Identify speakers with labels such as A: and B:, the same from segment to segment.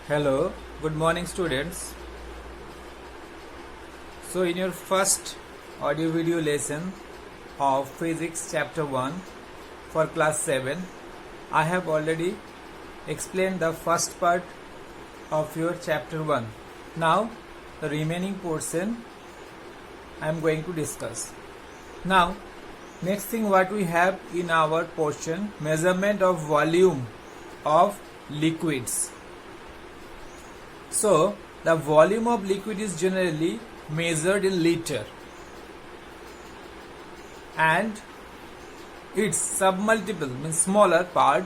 A: Hello, good morning students. So in your first audio video lesson of physics chapter 1 for class 7, I have already explained the first part of your chapter 1. Now the remaining portion I am going to discuss. Now next thing what we have in our portion, measurement of volume of liquids. So, the volume of liquid is generally measured in liter and its submultiple means smaller part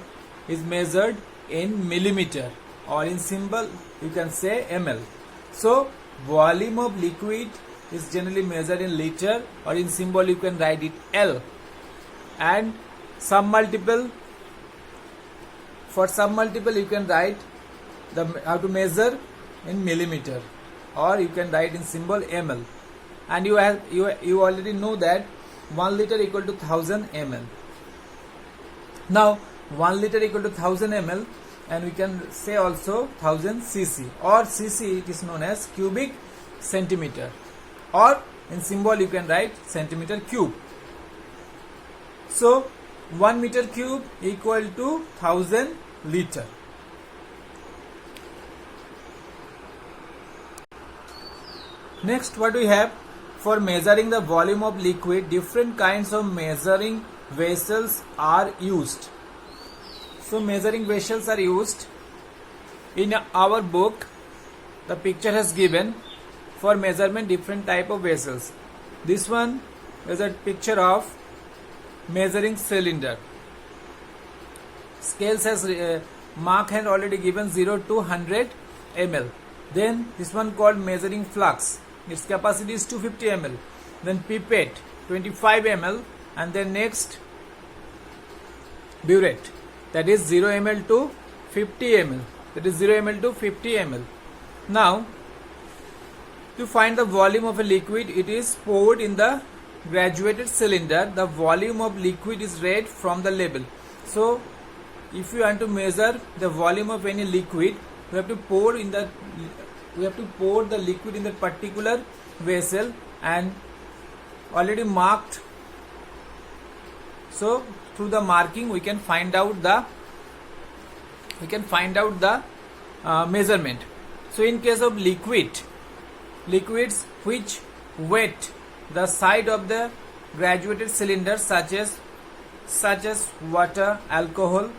A: is measured in millimeter, or in symbol you can say ml. So, volume of liquid is generally measured in liter, or in symbol you can write it L, and submultiple, for submultiple you can write how to measure in millimeter, or you can write in symbol ml. And you already know that 1 liter equal to 1000 ml. Now 1 liter equal to 1000 ml, and we can say also 1000 cc, or cc it is known as cubic centimeter, or in symbol you can write centimeter cube. So 1 meter cube equal to 1000 liter. Next, what we have for measuring the volume of liquid, different kinds of measuring vessels are used. So measuring vessels are used. In our book, the picture has given for measurement different type of vessels. This one is a picture of measuring cylinder. Scales has mark had already given 0 to 100 ml. Then this one called measuring flux. Its capacity is 250 ml. Then pipette 25 ml, and then next burette, that is 0 ml to 50 ml. That is 0 ml to 50 ml. Now to find the volume of a liquid, it is poured in the graduated cylinder. The volume of liquid is read from the label. So if you want to measure the volume of any liquid, we have to pour the liquid in the particular vessel and already marked. So through the marking we can find out the measurement. So in case of liquids which wet the side of the graduated cylinder, such as water, alcohol,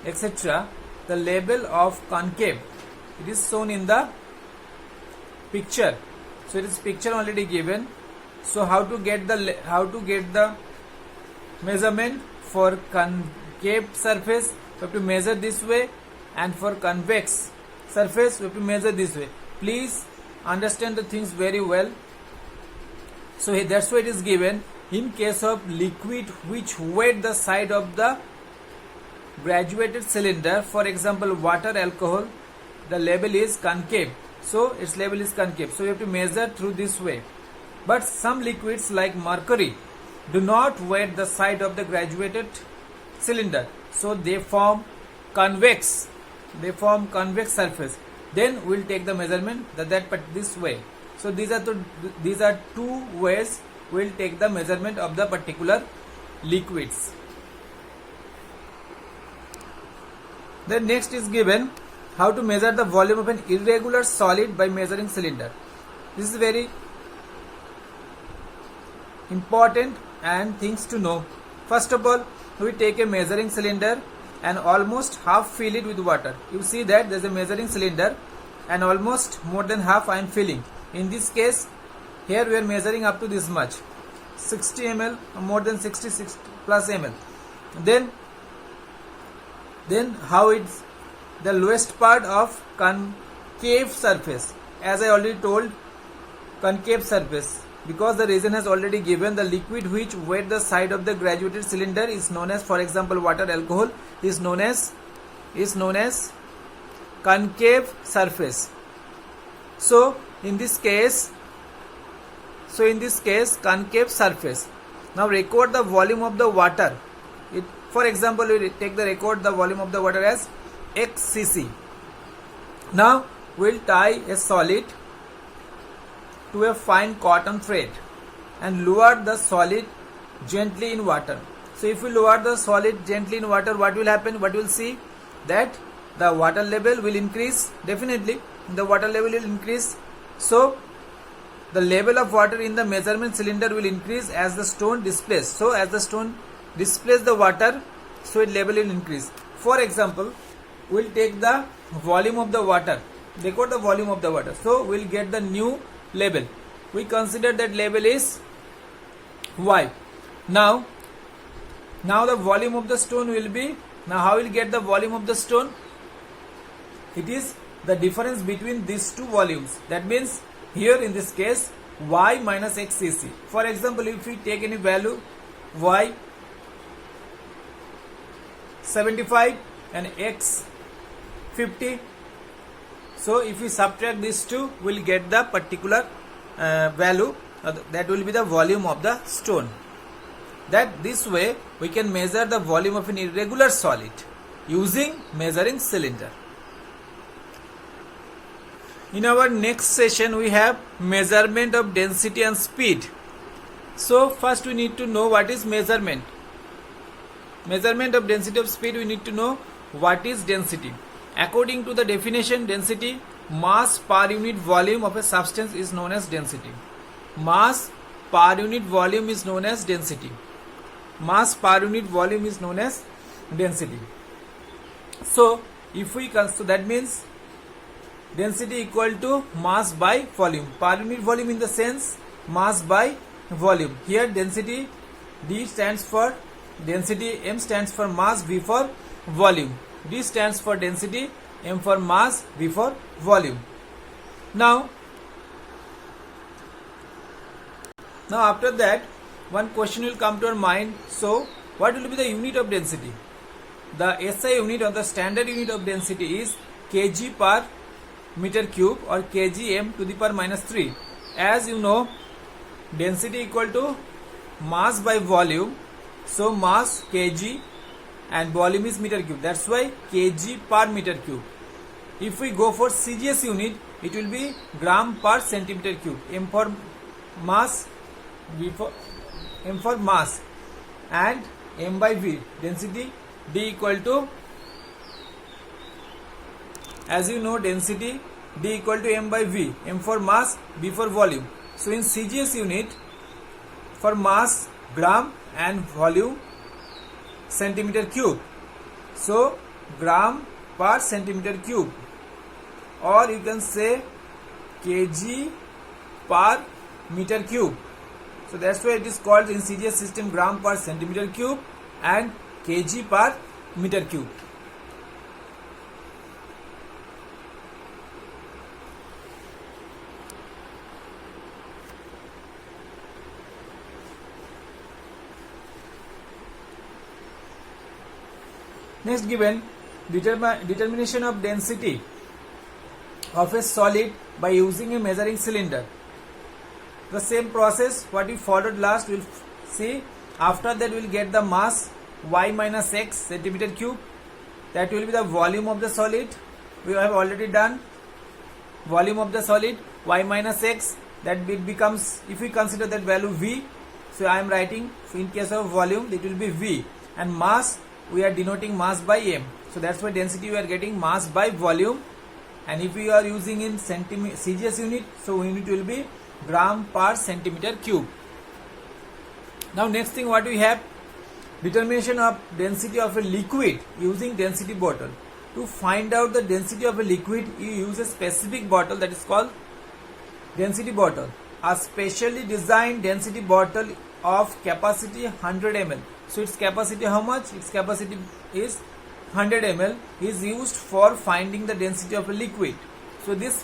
A: etc., the label of concave, it is shown in the picture. So it is picture already given. So how to get the measurement for concave surface, we have to measure this way, and for convex surface we have to measure this way. Please understand the things very well. So that's why it is given. In case of liquid which wet the side of the graduated cylinder, for example water, alcohol, the label is concave. So its label is concave. So you have to measure through this way. But some liquids like mercury do not wet the side of the graduated cylinder. So they form convex surface. Then we will take the measurement this way. So these are two ways we will take the measurement of the particular liquids. Then next is given how to measure the volume of an irregular solid by measuring cylinder. This is very important and things to know. First of all, we take a measuring cylinder and almost half fill it with water. You see that there is a measuring cylinder and almost more than half I am filling. In this case, here we are measuring up to this much, 60 ml, more than 66 plus ml. Then how it's the lowest part of concave surface, as I already told, concave surface, because the reason has already given. The liquid which wet the side of the graduated cylinder is known as, for example water, alcohol, is known as concave surface. So in this case concave surface. Now record the volume of the water. For example, we take the volume of the water as x cc. Now will tie a solid to a fine cotton thread and lower the solid gently in water. So if we lower the solid gently in water, what will happen? What will see? That the water level will increase. Definitely the water level will increase. So the level of water in the measurement cylinder will increase as the stone displaces. So as the stone displaces the water, so its level will increase. For example, we'll take the volume of the water. Record the volume of the water. So we'll get the new level. We consider that level is Y. Now the volume of the stone will be, now how will get the volume of the stone? It is the difference between these two volumes. That means here in this case Y minus X cc. For example, if we take any value Y 75 and X 50, so if we subtract these two, we'll get the particular value, that will be the volume of the stone. That this way we can measure the volume of an irregular solid using measuring cylinder. In our next session we have measurement of density and speed. So first we need to know what is measurement. Measurement of density of speed, we need to know what is density. According to the definition, density, mass per unit volume of a substance is known as density. Mass per unit volume is known as density. Mass per unit volume is known as density. So if we consider, that means density equal to mass by volume. Per unit volume in the sense mass by volume. Here density, D stands for density, M stands for mass, V for volume. D stands for density, M for mass, V for volume. Now after that, one question will come to our mind. So what will be the unit of density? The SI unit or the standard unit of density is kg per meter cube or kgm to the power minus 3. As you know, density equal to mass by volume. So mass kg and volume is meter cube. That's why kg per meter cube. If we go for CGS unit, it will be gram per centimeter cube. M for mass, M for mass, and M by V. Density D equal to, as you know, density D equal to M by V. M for mass, V for volume. So in CGS unit, for mass gram and volume centimeter cube. So gram per centimeter cube, or you can say kg per meter cube. So that's why it is called in CGS system gram per centimeter cube and kg per meter cube. Next given, determination of density of a solid by using a measuring cylinder. The same process what we followed last we'll see. After that we'll get the mass y minus x centimeter cube. That will be the volume of the solid. We have already done volume of the solid y minus x. That becomes, if we consider that value v, so I am writing, so in case of volume it will be v, and mass we are denoting mass by m. So that's why density we are getting mass by volume, and if we are using in CGS unit, so unit will be gram per centimeter cube. Now next thing what we have, determination of density of a liquid using density bottle. To find out the density of a liquid, you use a specific bottle that is called density bottle. A specially designed density bottle of capacity 100 ml. So its capacity how much? Its capacity is 100 ml is used for finding the density of a liquid. So this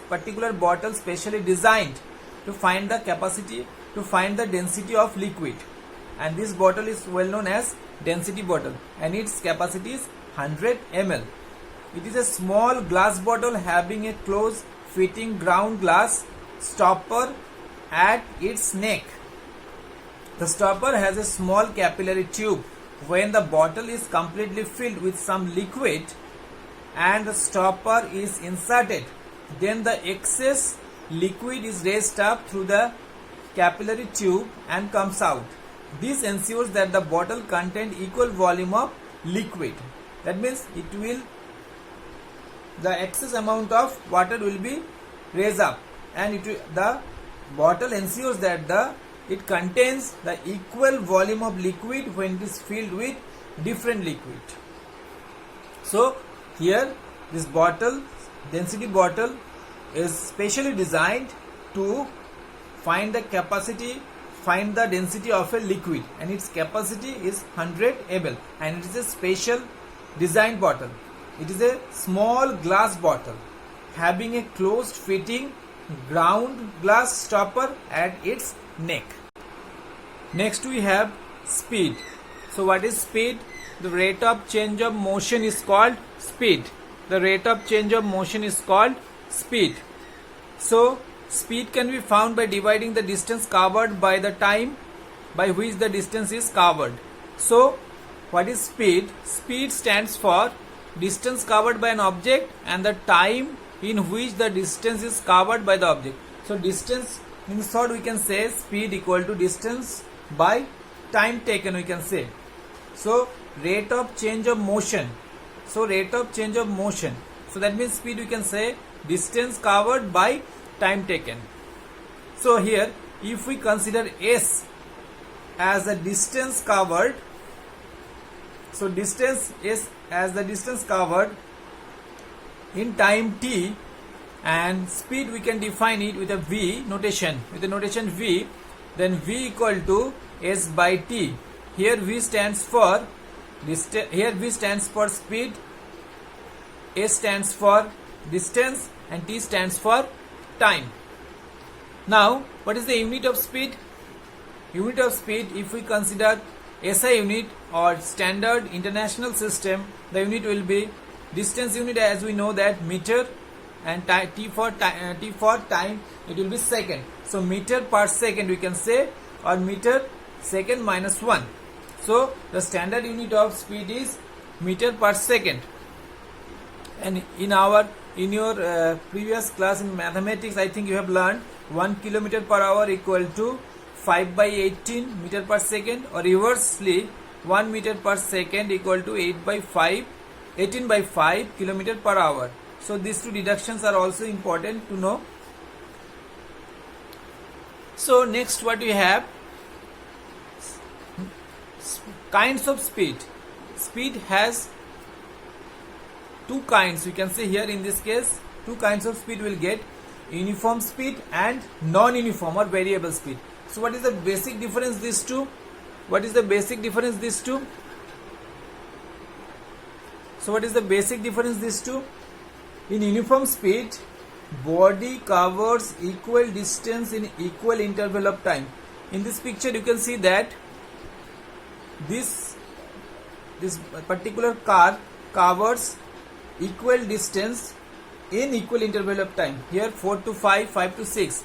A: particular bottle specially designed to find the capacity, to find the density of liquid, and this bottle is well known as density bottle, and its capacity is 100 ml. It is a small glass bottle having a close fitting ground glass stopper at its neck. The stopper has a small capillary tube. When the bottle is completely filled with some liquid, and the stopper is inserted, then the excess liquid is raised up through the capillary tube and comes out. This ensures that the bottle contains equal volume of liquid. That means the excess amount of water will be raised up, and the bottle ensures that it contains the equal volume of liquid when it is filled with different liquid. So here this density bottle is specially designed to find the density of a liquid, and its capacity is 100 ml, and it is a special designed bottle. It is a small glass bottle having a closed fitting ground glass stopper at its neck. Next we have speed. So what is speed? The rate of change of motion is called speed. The rate of change of motion is called speed. So speed can be found by dividing the distance covered by the time by which the distance is covered. So what is speed? Speed stands for distance covered by an object and the time in which the distance is covered by the object. So distance, in short we can say speed equal to distance by time taken, we can say. So rate of change of motion. So rate of change of motion. So that means speed we can say distance covered by time taken. So here if we consider S as the distance covered, so distance is as the distance covered in time t, and speed we can define it with a V notation, with the notation V, then V equal to S by T. Here V stands for speed, S stands for distance, and T stands for time. Now what is the unit of speed? Unit of speed, if we consider SI unit or standard international system, the unit will be distance unit, as we know that meter, and T for time it will be second. So meter per second we can say, or meter second minus 1. So the standard unit of speed is meter per second. And in your previous class in mathematics, I think you have learned 1 kilometer per hour equal to 5 by 18 meter per second, or reversely 1 meter per second equal to 18 by 5 kilometer per hour. So these two deductions are also important to know. So next what we have, kinds of speed. Speed has two kinds, we can say here in this case two kinds of speed will get: uniform speed and non-uniform or variable speed. So what is the basic difference these two? What is the basic difference these two? So what is the basic difference these two? In uniform speed, body covers equal distance in equal interval of time. In this picture you can see that this particular car covers equal distance in equal interval of time. Here 4 to 5, 5 to 6.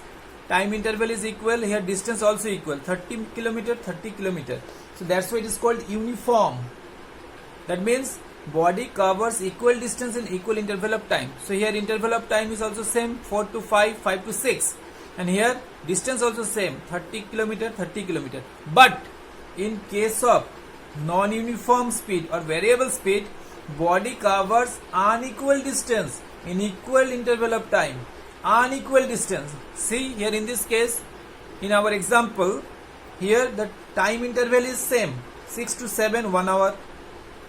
A: Time interval is equal, here distance also equal, 30 kilometer, 30 kilometer. So that's why it is called uniform. That means body covers equal distance in equal interval of time. So here interval of time is also same, 4 to 5, 5 to 6. And here distance also same, 30 kilometer, 30 kilometer. But in case of non-uniform speed or variable speed, body covers unequal distance in equal interval of time. Unequal distance. See here in this case, in our example, here the time interval is same, 6 to 7 1 hour,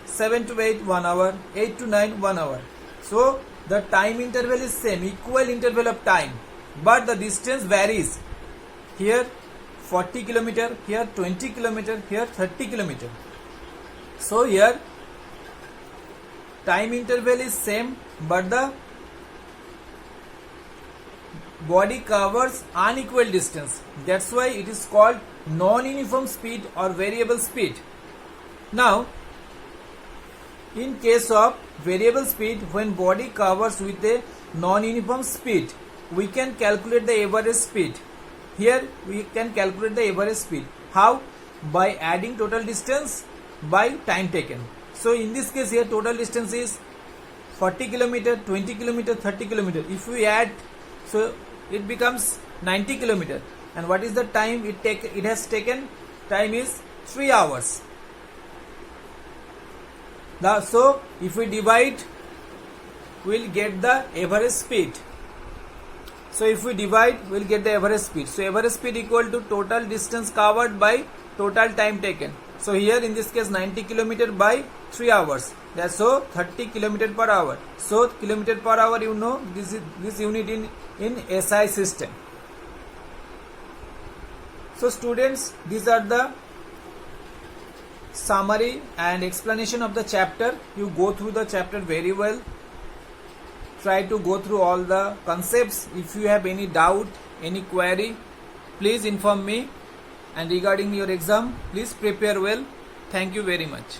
A: 7 to 8 1 hour, 8 to 9 1 hour. So the time interval is same, equal interval of time, but the distance varies. Here 40 kilometer, here 20 kilometer, here 30 kilometer. So here time interval is same, but the body covers unequal distance. That's why it is called non-uniform speed or variable speed. Now in case of variable speed, when body covers with a non-uniform speed, we can calculate the average speed. Here we can calculate the average speed. How? By adding total distance by time taken. So in this case here total distance is 40 kilometer, 20 kilometer, 30 kilometer. If we add, so it becomes 90 kilometer. And what is the time it has taken? Time is 3 hours. So if we divide, we'll get the average speed. So if we divide, we'll get the average speed. So average speed equal to total distance covered by total time taken. So here in this case 90 kilometer by 3 hours. That's so 30 kilometer per hour. So kilometer per hour, you know, this unit in SI system. So students, these are the summary and explanation of the chapter. You go through the chapter very well. Try to go through all the concepts. If you have any doubt, any query, please inform me. And regarding your exam, please prepare well. Thank you very much.